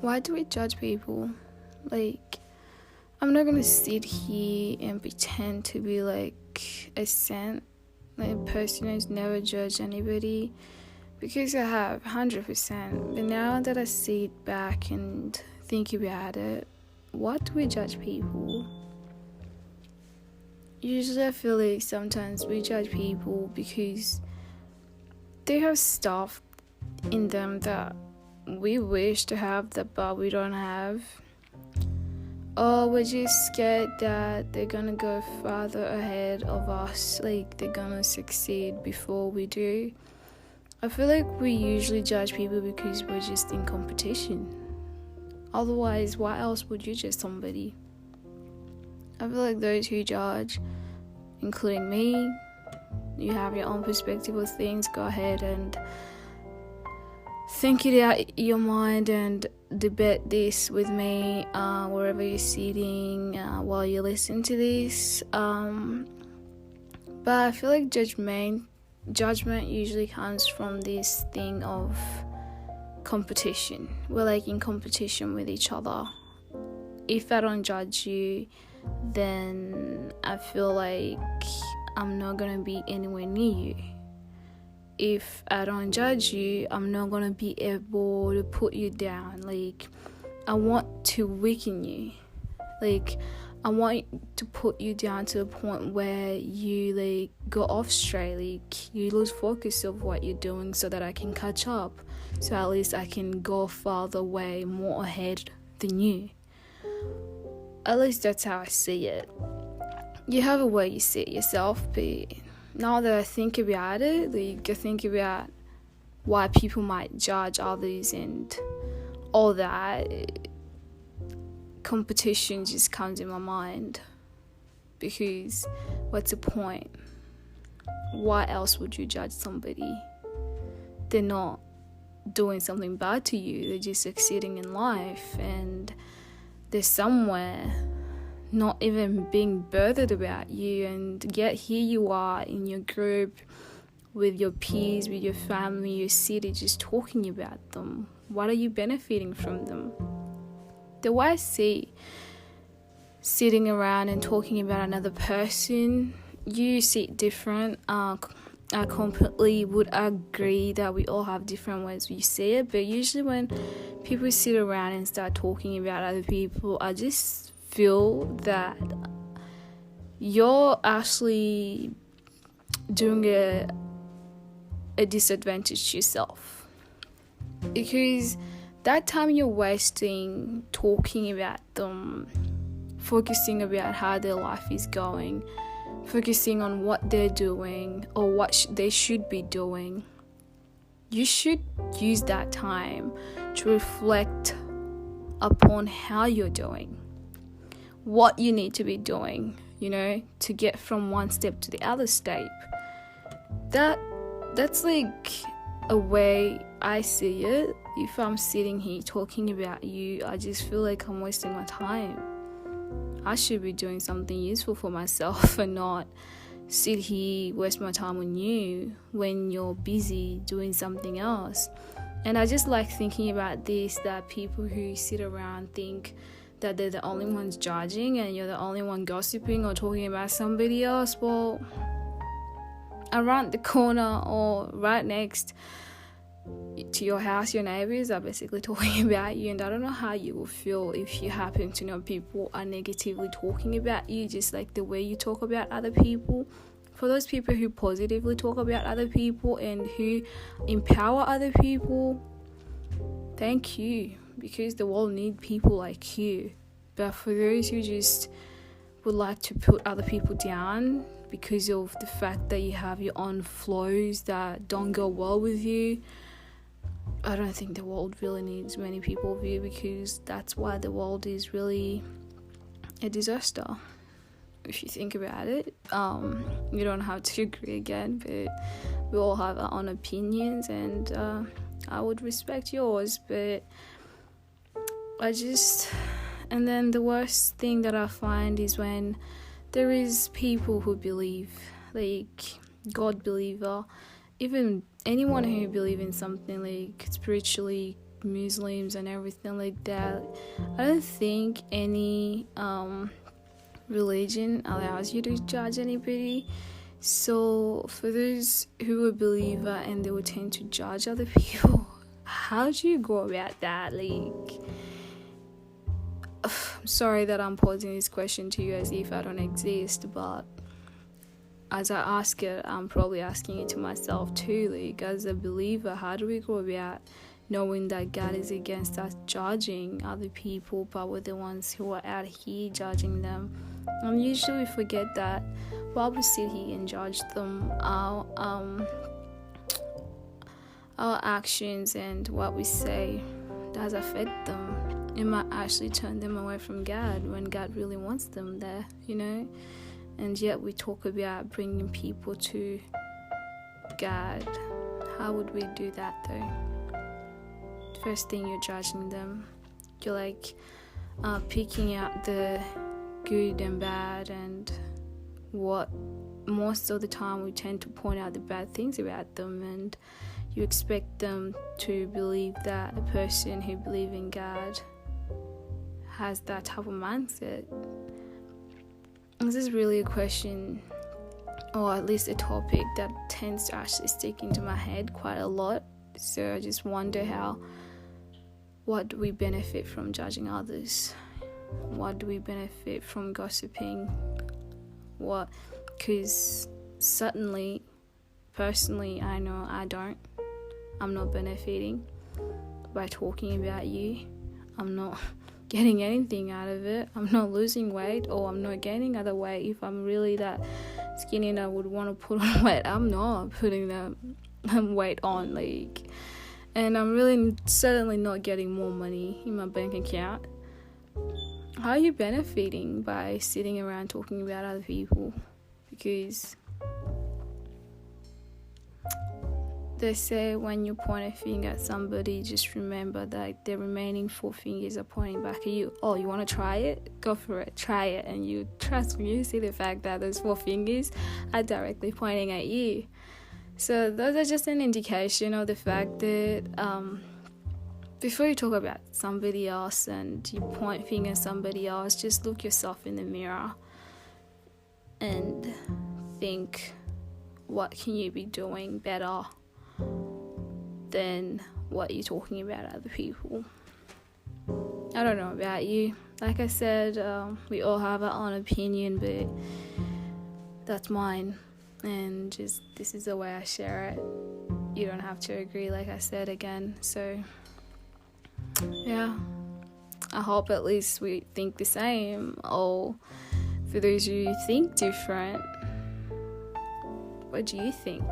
Why do we judge people? Like, I'm not gonna sit here and pretend to be like a saint, like a person who's never judged anybody, because I have 100%. But now that I sit back and think about it, why do we judge people? Usually I feel like sometimes we judge people because they have stuff in them that we wish to have that but we don't have, or we're just scared that they're gonna go farther ahead of us, like they're gonna succeed before we do. I feel like we usually judge people because we're just in competition. Otherwise, why else would you judge somebody? I feel like those who judge, including me, you have your own perspective of things. Go ahead and think it out in your mind and debate this with me wherever you're sitting while you listen to this. But I feel like judgment usually comes from this thing of competition. We're like in competition with each other. If I don't judge you, then I feel like I'm not gonna be anywhere near you. If I don't judge you, I'm not gonna be able to put you down. Like, I want to weaken you. Like, I want to put you down to a point where you like go off straight, like you lose focus of what you're doing, so that I can catch up. So at least I can go farther away, more ahead than you. At least that's how I see it. You have a way you see it yourself, but now that I think about it, like I think about why people might judge others and all that, competition just comes in my mind. Because what's the point? Why else would you judge somebody? They're not doing something bad to you, they're just succeeding in life, and they're somewhere not even being bothered about you, and yet here you are in your group with your peers, with your family, your city, just talking about them. What are you benefiting from them? The way I see sitting around and talking about another person, you see it different. I completely would agree that we all have different ways we see it, but usually when people sit around and start talking about other people, I just feel that you're actually doing a disadvantage to yourself, because that time you're wasting talking about them, focusing about how their life is going, focusing on what they're doing or what they should be doing. You should use that time to reflect upon how you're doing, what you need to be doing, to get from one step to the other step. That's like a way I see it. If I'm sitting here talking about you, I just feel like I'm wasting my time. I should be doing something useful for myself and not sit here, waste my time on you when you're busy doing something else. And I just like thinking about this, that people who sit around think that they're the only ones judging and you're the only one gossiping or talking about somebody else. Well, around the corner or right next to your house, your neighbors are basically talking about you, and I don't know how you will feel if you happen to know people are negatively talking about you, just like the way you talk about other people. For those people who positively talk about other people and who empower other people, thank you, because the world needs people like you. But for those who just would like to put other people down because of the fact that you have your own flaws that don't go well with you, I don't think the world really needs many people with you, because that's why the world is really a disaster. If you think about it, you don't have to agree again, but we all have our own opinions, and I would respect yours. But and then the worst thing that I find is when there is people who believe, like God believer, even anyone who believes in something like spiritually Muslims and everything like that. I don't think any religion allows you to judge anybody. So for those who are believer and they would tend to judge other people, how do you go about that? Like, I'm sorry that I'm posing this question to you as if I don't exist, but as I ask it, I'm probably asking it to myself too. Like, as a believer, how do we go about knowing that God is against us judging other people, but we're the ones who are out here judging them? And usually we forget that while we sit here and judge them, our actions and what we say does affect them. It might actually turn them away from God when God really wants them there, And yet we talk about bringing people to God. How would we do that though? First thing, you're judging them. You're like picking out the good and bad, and what most of the time we tend to point out the bad things about them, and you expect them to believe that a person who believes in God has that type of mindset. This is really a question, or at least a topic that tends to actually stick into my head quite a lot. So I just wonder what do we benefit from judging others? What do we benefit from gossiping? Because certainly, personally, I know I'm not benefiting by talking about you. I'm not getting anything out of it. I'm not losing weight, or I'm not gaining other weight. If I'm really that skinny and I would want to put on weight, I'm not putting the weight on, and I'm really certainly not getting more money in my bank account. How are you benefiting by sitting around talking about other people? Because they say when you point a finger at somebody, just remember that the remaining 4 fingers are pointing back at you. Oh, you want to try it? Go for it. Try it. And you trust me, you see the fact that those 4 fingers are directly pointing at you. So those are just an indication of the fact that before you talk about somebody else and you point finger at somebody else, just look yourself in the mirror and think, what can you be doing better than what you're talking about other people? I don't know about you. Like I said, we all have our own opinion, but that's mine, and just this is the way I share it. You don't have to agree, like I said again. So yeah, I hope at least we think the same. Or for those who think different, what do you think?